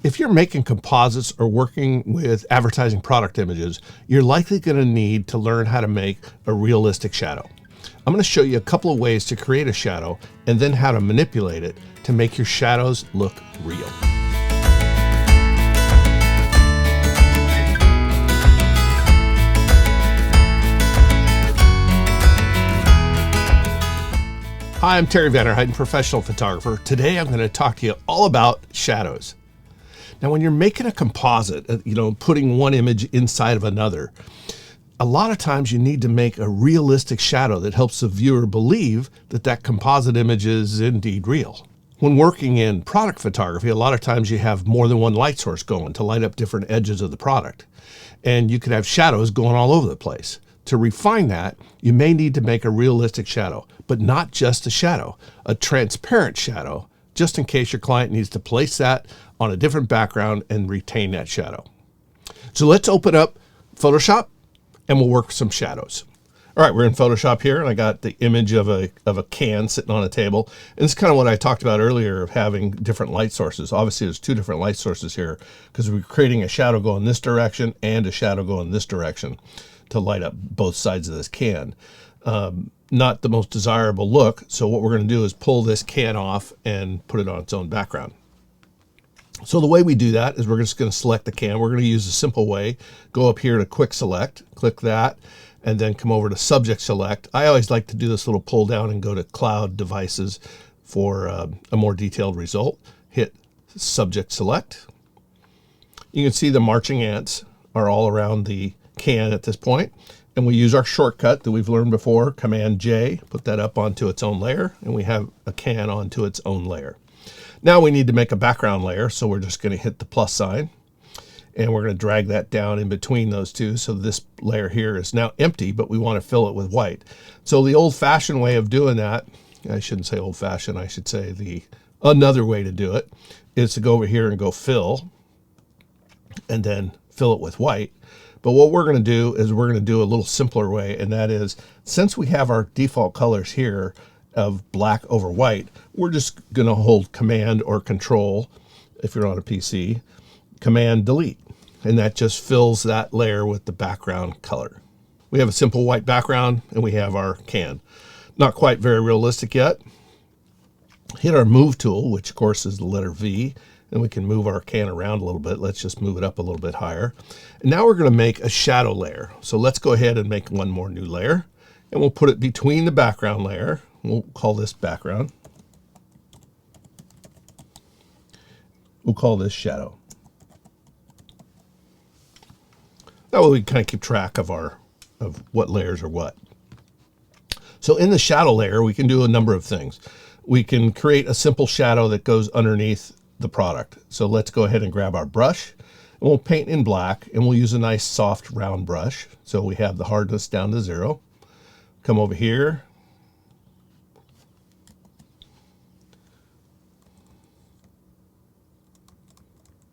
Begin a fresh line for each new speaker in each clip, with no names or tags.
If you're making composites or working with advertising product images, you're likely going to need to learn how to make a realistic shadow. I'm going to show you a couple of ways to create a shadow and then how to manipulate it to make your shadows look real. Hi, I'm Terry Vanderheiden, professional photographer. Today I'm going to talk to you all about shadows. Now, when you're making a composite, putting one image inside of another, a lot of times you need to make a realistic shadow that helps the viewer believe that that composite image is indeed real. When working in product photography, a lot of times you have more than one light source going to light up different edges of the product. And you could have shadows going all over the place. To refine that, you may need to make a realistic shadow, but not just a shadow, a transparent shadow, just in case your client needs to place that on a different background and retain that shadow. So let's open up Photoshop and we'll work with some shadows. All right, we're in Photoshop here and I got the image of a can sitting on a table. And this is kind of what I talked about earlier of having different light sources. Obviously there's two different light sources here because we're creating a shadow going this direction and a shadow going this direction to light up both sides of this can. Not the most desirable look. So what we're going to do is pull this can off and put it on its own background. So the way we do that is we're just going to select the can. We're going to use a simple way. Go up here to quick select, click that, and then come over to subject select. I always like to do this little pull down and go to cloud devices for a more detailed result. Hit subject select. You can see the marching ants are all around the can at this point. And we use our shortcut that we've learned before, Command J, put that up onto its own layer, and we have a can onto its own layer. Now we need to make a background layer, so we're just going to hit the plus sign, and we're going to drag that down in between those two. So this layer here is now empty, but we want to fill it with white. So the old-fashioned way of doing that, I shouldn't say old-fashioned, I should say another way to do it, is to go over here and go fill, and then fill it with white. But what we're going to do is we're going to do a little simpler way, and that is, since we have our default colors here of black over white, we're just going to hold Command or Control, if you're on a PC, Command Delete, and that just fills that layer with the background color. We have a simple white background, and we have our can. Not quite very realistic yet. Hit our Move tool, which of course is the letter V, and we can move our can around a little bit. Let's just move it up a little bit higher. And now we're going to make a shadow layer. So let's go ahead and make one more new layer, and we'll put it between the background layer. We'll call this background. We'll call this shadow. That way we kind of keep track of what layers are what. So in the shadow layer, we can do a number of things. We can create a simple shadow that goes underneath the product. So let's go ahead and grab our brush, and we'll paint in black, and we'll use a nice soft round brush. So we have the hardness down to 0. Come over here.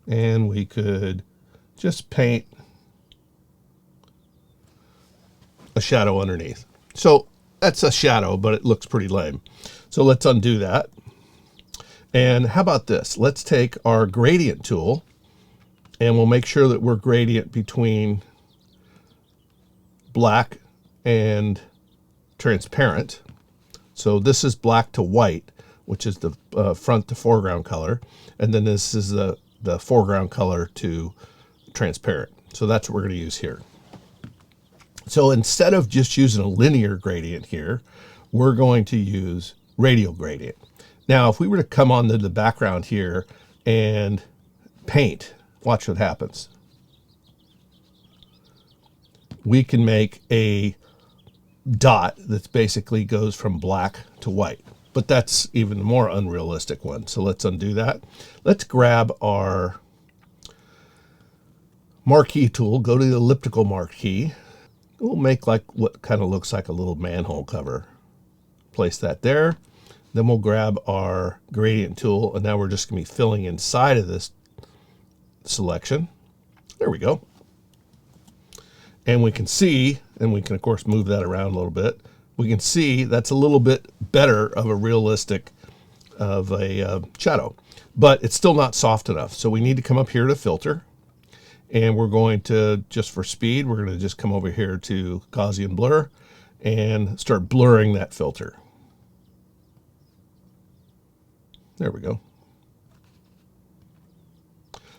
And we could just paint a shadow underneath. So that's a shadow, but it looks pretty lame. So let's undo that. And how about this? Let's take our gradient tool, and we'll make sure that we're gradient between black and transparent. So this is black to white, which is the front to foreground color. And then this is the foreground color to transparent. So that's what we're going to use here. So instead of just using a linear gradient here, we're going to use radial gradient. Now, if we were to come onto the background here and paint, watch what happens. We can make a dot that basically goes from black to white, but that's even a more unrealistic one. So let's undo that. Let's grab our marquee tool, go to the elliptical marquee. We'll make like what kind of looks like a little manhole cover. Place that there. Then we'll grab our gradient tool, and now we're just going to be filling inside of this selection. There we go. And we can see, and we can of course move that around a little bit. We can see that's a little bit better of a realistic of a shadow. but it's still not soft enough. So we need to come up here to filter, and we're going to, just for speed, we're going to just come over here to Gaussian blur and start blurring that filter. There we go.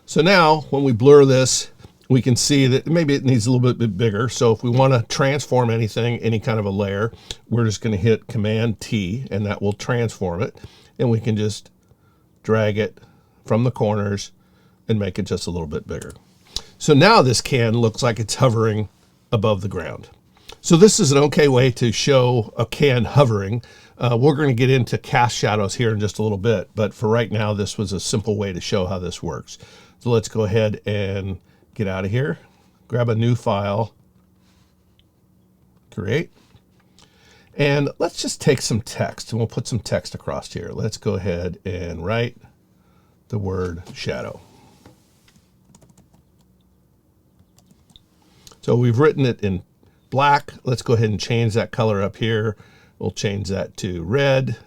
So now when we blur this, we can see that maybe it needs a little bit bigger. So if we want to transform anything, any kind of a layer, we're just going to hit Command T, and that will transform it. And we can just drag it from the corners and make it just a little bit bigger. So now this can looks like it's hovering above the ground. So this is an okay way to show a can hovering. We're going to get into cast shadows here in just a little bit, but for right now, this was a simple way to show how this works. So let's go ahead and get out of here, grab a new file, create, and let's just take some text, and we'll put some text across here. Let's go ahead and write the word shadow. So we've written it in black. Let's go ahead and change that color up here. We'll change that to red,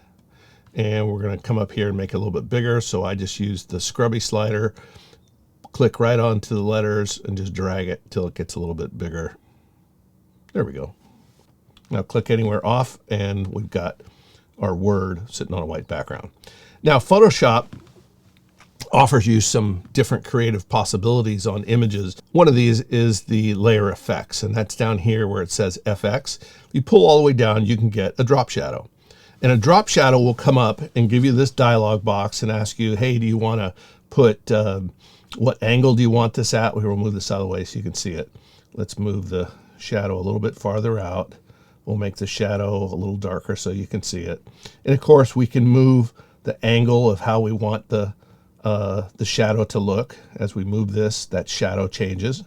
and we're going to come up here and make it a little bit bigger. So I just used the scrubby slider, click right onto the letters, and just drag it till it gets a little bit bigger. There we go. Now click anywhere off, and we've got our word sitting on a white background. Now Photoshop offers you some different creative possibilities on images. One of these is the layer effects, and that's down here where it says FX. If you pull all the way down, you can get a drop shadow. And a drop shadow will come up and give you this dialog box and ask you, hey, do you want to put, what angle do you want this at? We'll move this out of the way so you can see it. Let's move the shadow a little bit farther out. We'll make the shadow a little darker so you can see it. And of course, we can move the angle of how we want the shadow to look. As we move this, that shadow changes.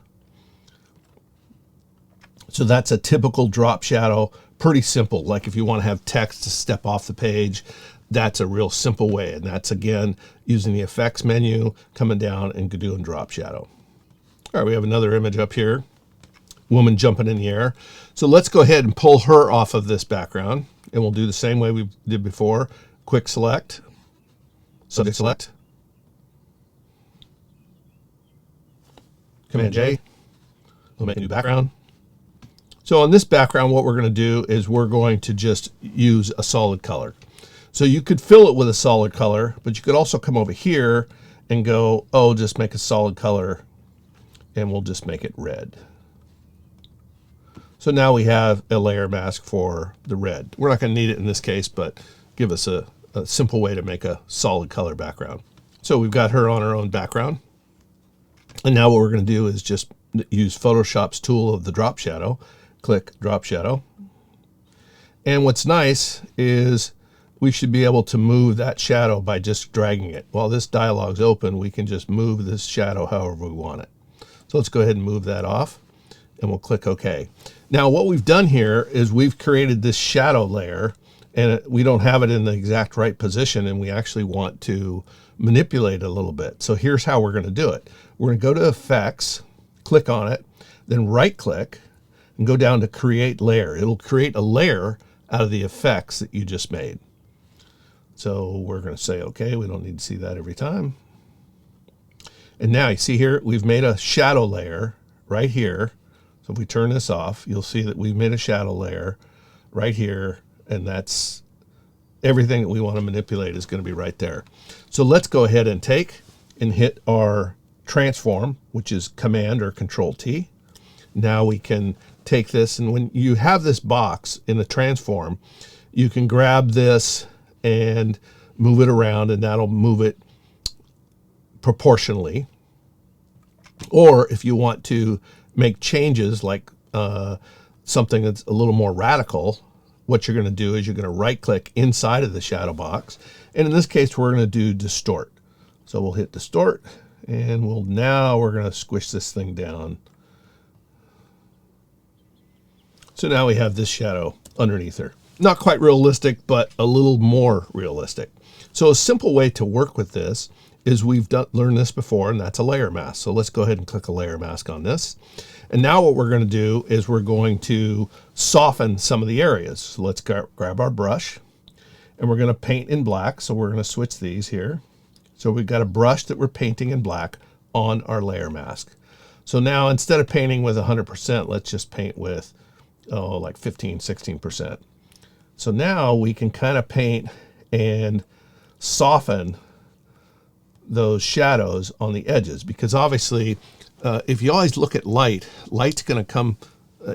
So that's a typical drop shadow, pretty simple. Like if you want to have text to step off the page, that's a real simple way. And that's, again, using the effects menu, coming down and doing drop shadow. All right, we have another image up here, woman jumping in the air. So let's go ahead and pull her off of this background, and we'll do the same way we did before. Quick select, subject select, Command J, we'll make a new background. So on this background, what we're going to do is we're going to just use a solid color. So you could fill it with a solid color, but you could also come over here and go, oh, just make a solid color, and we'll just make it red. So now we have a layer mask for the red. We're not going to need it in this case, but give us a simple way to make a solid color background. So we've got her on her own background. And now what we're going to do is just use Photoshop's tool of the drop shadow. Click drop shadow. And what's nice is we should be able to move that shadow by just dragging it. While this dialog's open, we can just move this shadow however we want it. So let's go ahead and move that off, and we'll click OK. Now what we've done here is we've created this shadow layer, and we don't have it in the exact right position, and we actually want to manipulate it a little bit. So here's how we're going to do it. We're going to go to Effects, click on it, then right click and go down to Create Layer. It'll create a layer out of the effects that you just made. So we're going to say OK. We don't need to see that every time. And now you see here, we've made a shadow layer right here. So if we turn this off, you'll see that we've made a shadow layer right here, and that's everything that we want to manipulate is going to be right there. So let's go ahead and take and hit our transform, which is Command or Control T. Now we can take this, and when you have this box in the transform, you can grab this and move it around, and that'll move it proportionally. Or if you want to make changes like something that's a little more radical, what you're going to do is you're going to right click inside of the shadow box, and in this case we're going to do distort. So we'll hit distort, and we're going to squish this thing down. So now we have this shadow underneath her. Not quite realistic, but a little more realistic. So a simple way to work with this is we've learned this before, and that's a layer mask. So let's go ahead and click a layer mask on this. And now what we're going to do is we're going to soften some of the areas. So let's grab our brush, and we're going to paint in black. So we're going to switch these here. So we've got a brush that we're painting in black on our layer mask. So now instead of painting with 100%, let's just paint with, like 15, 16%. So now we can kind of paint and soften those shadows on the edges, because obviously if you always look at light's going to come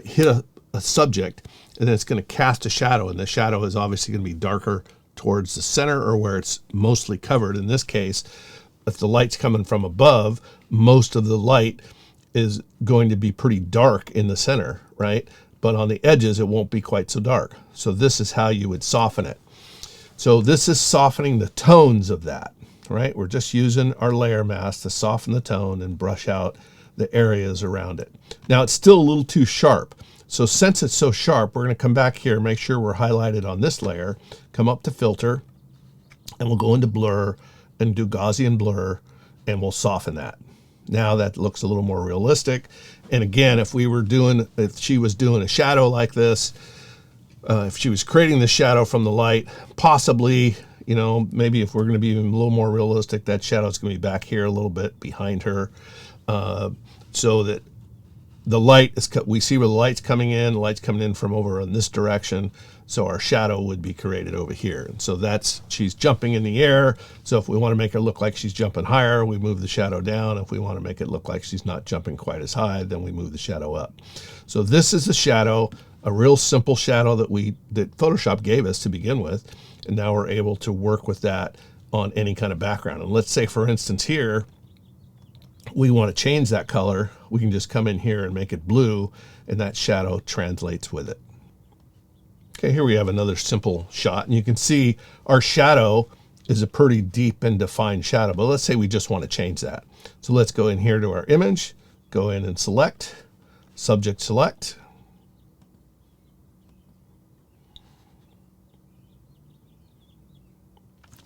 hit a subject, and then it's going to cast a shadow, and the shadow is obviously going to be darker towards the center or where it's mostly covered. In this case, if the light's coming from above, most of the light is going to be pretty dark in the center, right? But on the edges, it won't be quite so dark. So this is how you would soften it. So this is softening the tones of that, right? We're just using our layer mask to soften the tone and brush out the areas around it. Now it's still a little too sharp. So since it's so sharp, we're going to come back here, make sure we're highlighted on this layer, come up to filter, and we'll go into blur and do Gaussian blur, and we'll soften that. Now that looks a little more realistic. And again, if she was doing a shadow like this, if she was creating the shadow from the light, possibly, you know, maybe if we're going to be even a little more realistic, that shadow's going to be back here a little bit behind her, so that the light is, we see where the light's coming in, the light's coming in from over in this direction, so our shadow would be created over here. And so she's jumping in the air, so if we want to make her look like she's jumping higher, we move the shadow down. If we want to make it look like she's not jumping quite as high, then we move the shadow up. So this is the shadow, a real simple shadow that Photoshop gave us to begin with, and now we're able to work with that on any kind of background. And let's say, for instance, here, we want to change that color, we can just come in here and make it blue, and that shadow translates with it. Okay, here we have another simple shot, and you can see our shadow is a pretty deep and defined shadow, but let's say we just want to change that. So let's go in here to our image, go in and select, subject select.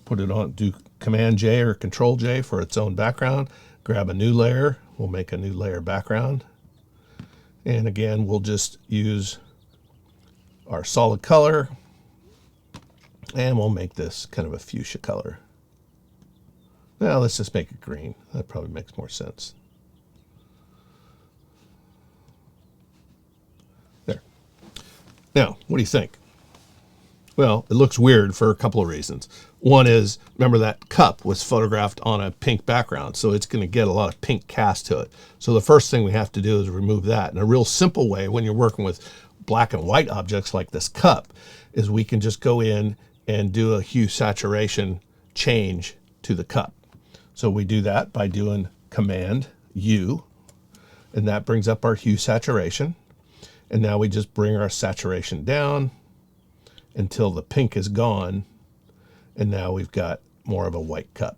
Put it on, do Command J or Control J for its own background. Grab a new layer, we'll make a new layer background. And again, we'll just use our solid color, and we'll make this kind of a fuchsia color. Now let's just make it green. That probably makes more sense. There. Now, what do you think? Well, it looks weird for a couple of reasons. One is, remember that cup was photographed on a pink background, so it's going to get a lot of pink cast to it. So the first thing we have to do is remove that. And a real simple way when you're working with black and white objects like this cup is we can just go in and do a hue saturation change to the cup. So we do that by doing Command U, and that brings up our hue saturation. And now we just bring our saturation down until the pink is gone, and now we've got more of a white cup.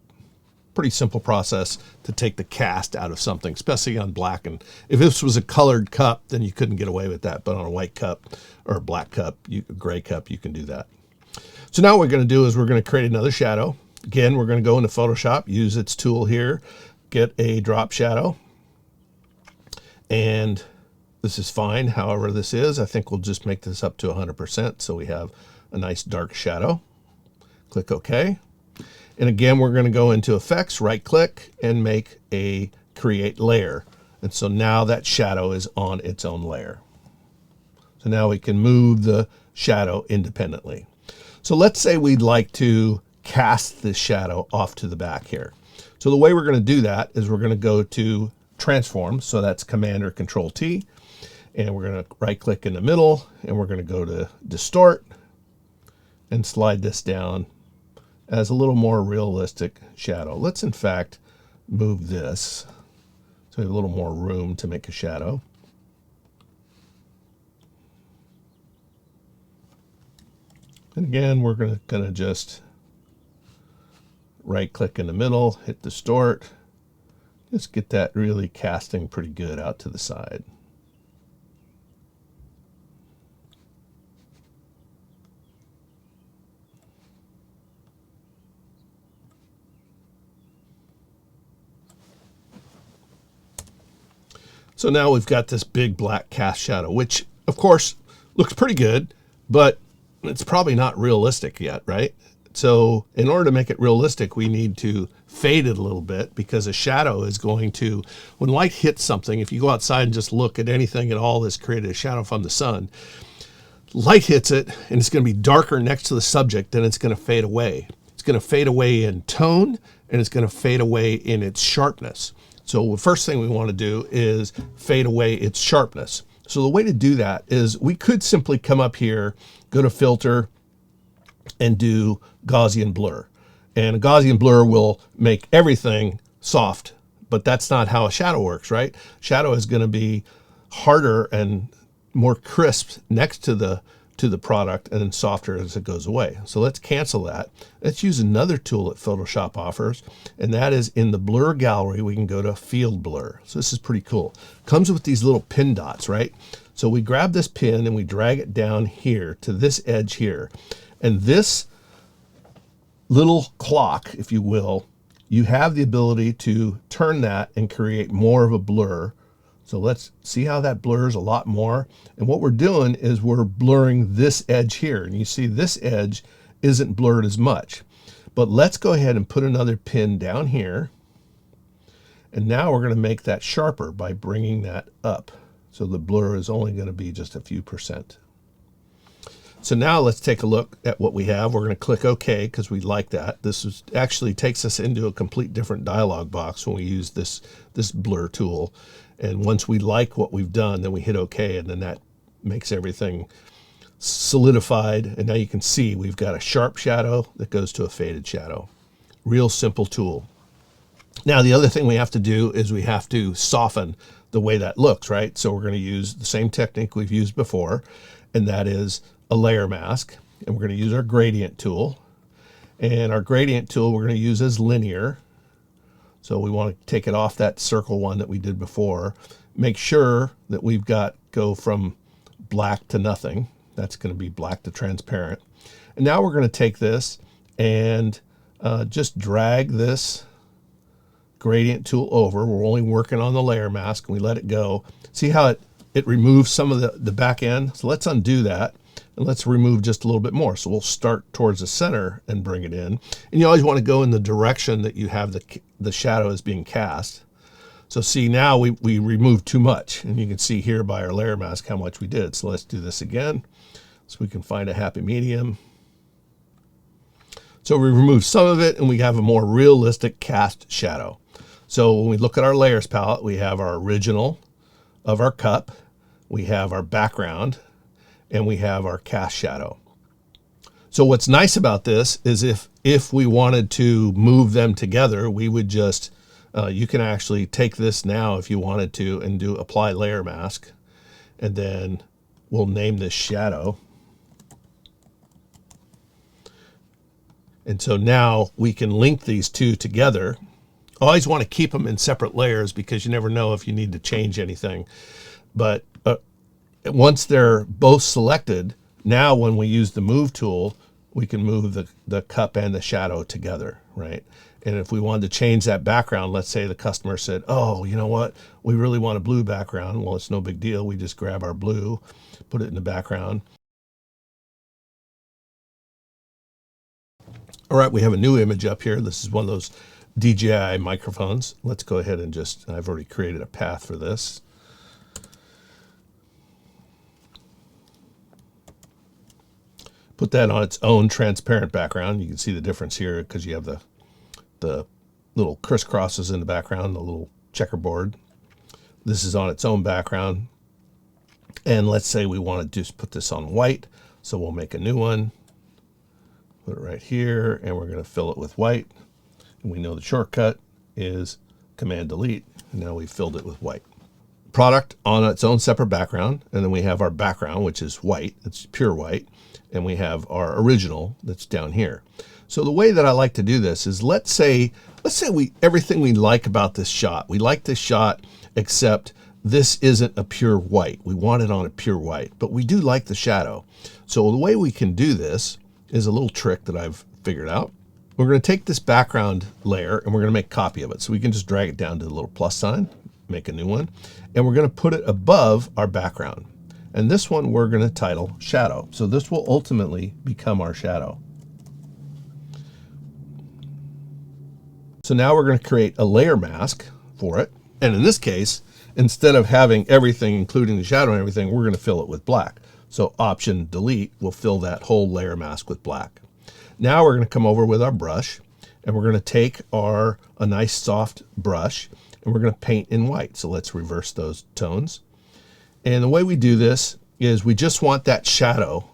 Pretty simple process to take the cast out of something, especially on black. And if this was a colored cup, then you couldn't get away with that, but on a white cup or a black cup, a gray cup, you can do that. So now what we're going to do is we're going to create another shadow. Again, we're going to go into Photoshop, use its tool here, get a drop shadow, and this is fine. However this is, I think we'll just make this up to 100% so we have a nice dark shadow. Click OK. And again, we're going to go into Effects, right click, and make a Create Layer. And so now that shadow is on its own layer. So now we can move the shadow independently. So let's say we'd like to cast this shadow off to the back here. So the way we're going to do that is we're going to go to Transform. So that's Command or Control T. And we're going to right click in the middle, and we're going to go to Distort and slide this down as a little more realistic shadow. Let's in fact move this so we have a little more room to make a shadow. And again, we're going to just right click in the middle, hit Distort, just get that really casting pretty good out to the side. So now we've got this big black cast shadow, which of course looks pretty good, but it's probably not realistic yet, right? So in order to make it realistic, we need to fade it a little bit, because a shadow is going to, when light hits something, if you go outside and just look at anything at all that's created a shadow from the sun, light hits it and it's going to be darker next to the subject, then it's going to fade away. It's going to fade away in tone, and it's going to fade away in its sharpness. So the first thing we want to do is fade away its sharpness. So the way to do that is we could simply come up here, go to filter, and do Gaussian blur. And a Gaussian blur will make everything soft, but that's not how a shadow works, right? Shadow is going to be harder and more crisp next to the product, and then softer as it goes away. So let's cancel that. Let's use another tool that Photoshop offers, and that is in the blur gallery, we can go to field blur. So this is pretty cool. Comes with these little pin dots, right? So we grab this pin and we drag it down here to this edge here. And this little clock, if you will, you have the ability to turn that and create more of a blur. So let's see how that blurs a lot more. And what we're doing is we're blurring this edge here. And you see this edge isn't blurred as much. But let's go ahead and put another pin down here. And now we're going to make that sharper by bringing that up. So the blur is only going to be just a few %. So now let's take a look at what we have. We're going to click OK because we like that. This actually takes us into a complete different dialog box when we use this blur tool. And once we like what we've done, then we hit OK, and then that makes everything solidified. And now you can see we've got a sharp shadow that goes to a faded shadow. Real simple tool. Now the other thing we have to do is we have to soften the way that looks, right? So we're going to use the same technique we've used before, and that is a layer mask. And we're going to use our gradient tool. And our gradient tool we're going to use as linear. So we want to take it off that circle one that we did before. Make sure that we've got go from black to nothing. That's going to be black to transparent. And now we're going to take this and just drag this gradient tool over. We're only working on the layer mask, and we let it go. See how it removes some of the back end? So let's undo that. And let's remove just a little bit more. So we'll start towards the center and bring it in. And you always want to go in the direction that you have the shadow is being cast. So see, now we removed too much. And you can see here by our layer mask how much we did. So let's do this again so we can find a happy medium. So we removed some of it, and we have a more realistic cast shadow. So when we look at our layers palette, we have our original of our cup, we have our background, and we have our cast shadow. So what's nice about this is if we wanted to move them together, we would just, you can actually take this now if you wanted to and do apply layer mask, and then we'll name this shadow. And so now we can link these two together. I always want to keep them in separate layers because you never know if you need to change anything. But once they're both selected, now when we use the move tool, we can move the cup and the shadow together, right? And if we wanted to change that background, let's say the customer said, oh, you know what? We really want a blue background. Well, it's no big deal. We just grab our blue, put it in the background. All right, we have a new image up here. This is one of those DJI microphones. Let's go ahead and I've already created a path for this. Put that on its own transparent background. You can see the difference here because you have the little crisscrosses in the background, the little checkerboard. This is on its own background. And let's say we want to just put this on white. So we'll make a new one, put it right here, and we're going to fill it with white. And we know the shortcut is Command Delete. And now we've filled it with white. Product on its own separate background. And then we have our background, which is white. It's pure white. And we have our original that's down here. So the way that I like to do this is let's say everything we like about this shot. We like this shot, except this isn't a pure white. We want it on a pure white, but we do like the shadow. So the way we can do this is a little trick that I've figured out. We're going to take this background layer and we're going to make a copy of it. So we can just drag it down to the little plus sign, make a new one, and we're going to put it above our background. And this one we're going to title shadow. So this will ultimately become our shadow. So now we're going to create a layer mask for it. And in this case, instead of having everything, including the shadow and everything, we're going to fill it with black. So Option Delete will fill that whole layer mask with black. Now we're going to come over with our brush, and we're going to take a nice soft brush, and we're going to paint in white. So let's reverse those tones. And the way we do this is we just want that shadow,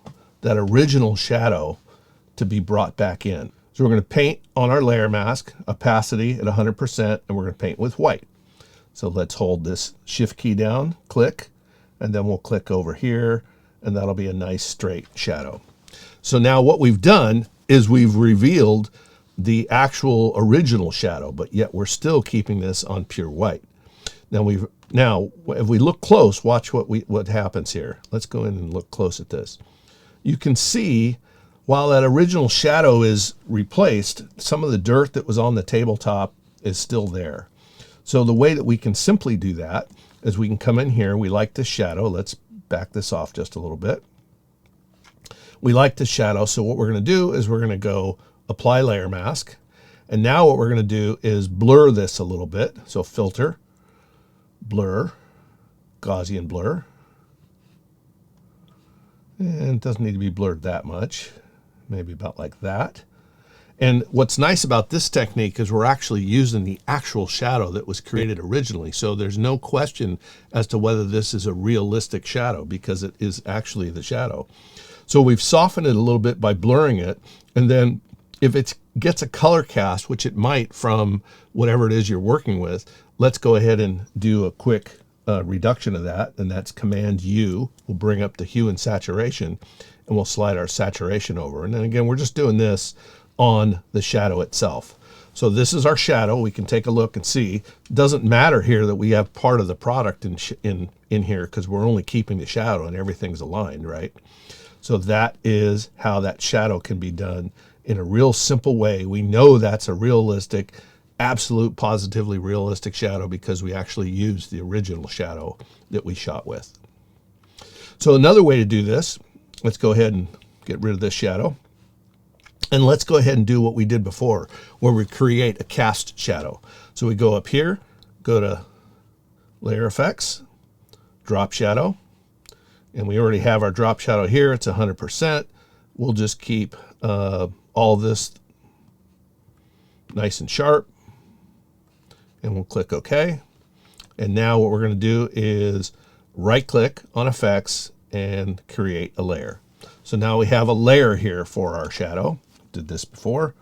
that original shadow, to be brought back in. So we're going to paint on our layer mask, opacity at 100%, and we're going to paint with white. So let's hold this Shift key down, click, and then we'll click over here, and that'll be a nice straight shadow. So now what we've done is we've revealed the actual original shadow, but yet we're still keeping this on pure white. Now if we look close, watch what happens here. Let's go in and look close at this. You can see while that original shadow is replaced, some of the dirt that was on the tabletop is still there. So the way that we can simply do that is we can come in here. We like this shadow. Let's back this off just a little bit. We like the shadow, so what we're going to do is we're going to go Apply Layer Mask. And now what we're going to do is blur this a little bit. So Filter, Blur, Gaussian Blur. And it doesn't need to be blurred that much. Maybe about like that. And what's nice about this technique is we're actually using the actual shadow that was created originally. So there's no question as to whether this is a realistic shadow, because it is actually the shadow. So we've softened it a little bit by blurring it. And then if it gets a color cast, which it might from whatever it is you're working with, let's go ahead and do a quick reduction of that. And that's Command U. We'll bring up the hue and saturation, and we'll slide our saturation over. And then again, we're just doing this on the shadow itself. So this is our shadow. We can take a look and see. It doesn't matter here that we have part of the product in here, because we're only keeping the shadow and everything's aligned, right? So that is how that shadow can be done in a real simple way. We know that's a realistic, absolute, positively realistic shadow because we actually used the original shadow that we shot with. So another way to do this, let's go ahead and get rid of this shadow. And let's go ahead and do what we did before, where we create a cast shadow. So we go up here, go to Layer Effects, Drop Shadow, and we already have our drop shadow here. It's 100%. We'll just keep all this nice and sharp, and we'll click OK. And now what we're going to do is right-click on Effects and create a layer. So now we have a layer here for our shadow. Did this before.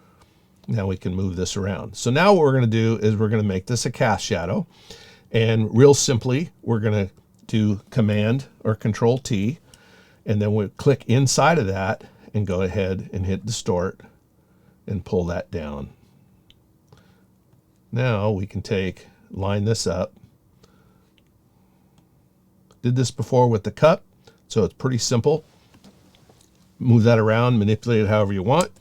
Now we can move this around. So now what we're going to do is we're going to make this a cast shadow. And real simply, we're going to do Command or Control T, and then we'll click inside of that and go ahead and hit Distort and pull that down. Now we can line this up. Did this before with the cut, so it's pretty simple. Move that around, manipulate it however you want.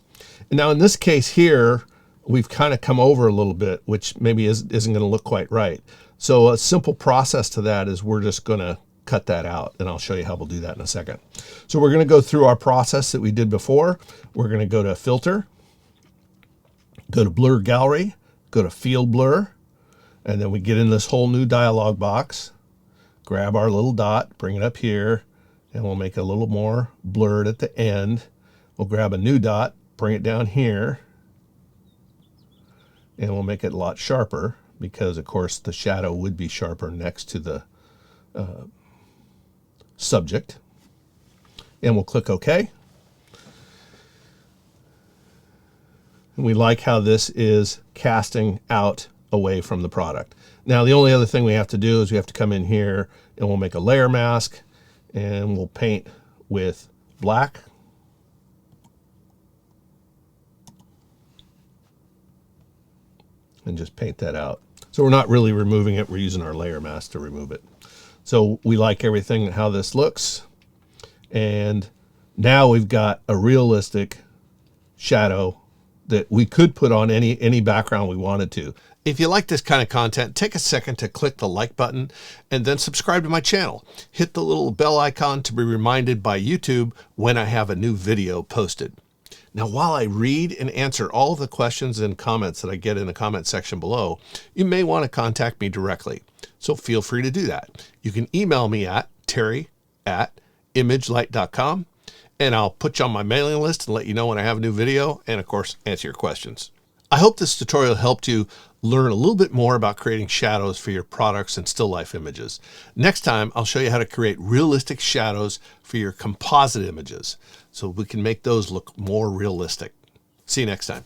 And now in this case here, we've kind of come over a little bit, which maybe isn't going to look quite right. So a simple process to that is we're just going to cut that out, and I'll show you how we'll do that in a second. So we're going to go through our process that we did before. We're going to go to Filter, go to Blur Gallery, go to Field Blur, and then we get in this whole new dialog box, grab our little dot, bring it up here, and we'll make it a little more blurred at the end. We'll grab a new dot, bring it down here, and we'll make it a lot sharper, because of course the shadow would be sharper next to the subject. And we'll click OK. And we like how this is casting out away from the product. Now the only other thing we have to do is we have to come in here and we'll make a layer mask, and we'll paint with black. And just paint that out. So we're not really removing it, we're using our layer mask to remove it. So we like everything, how this looks. And now we've got a realistic shadow that we could put on any background we wanted to. If you like this kind of content, take a second to click the like button and then subscribe to my channel. Hit the little bell icon to be reminded by YouTube when I have a new video posted. Now, while I read and answer all of the questions and comments that I get in the comment section below, you may want to contact me directly. So feel free to do that. You can email me at terry@imagelight.com, and I'll put you on my mailing list and let you know when I have a new video and, of course, answer your questions. I hope this tutorial helped you learn a little bit more about creating shadows for your products and still life images. Next time, I'll show you how to create realistic shadows for your composite images so we can make those look more realistic. See you next time.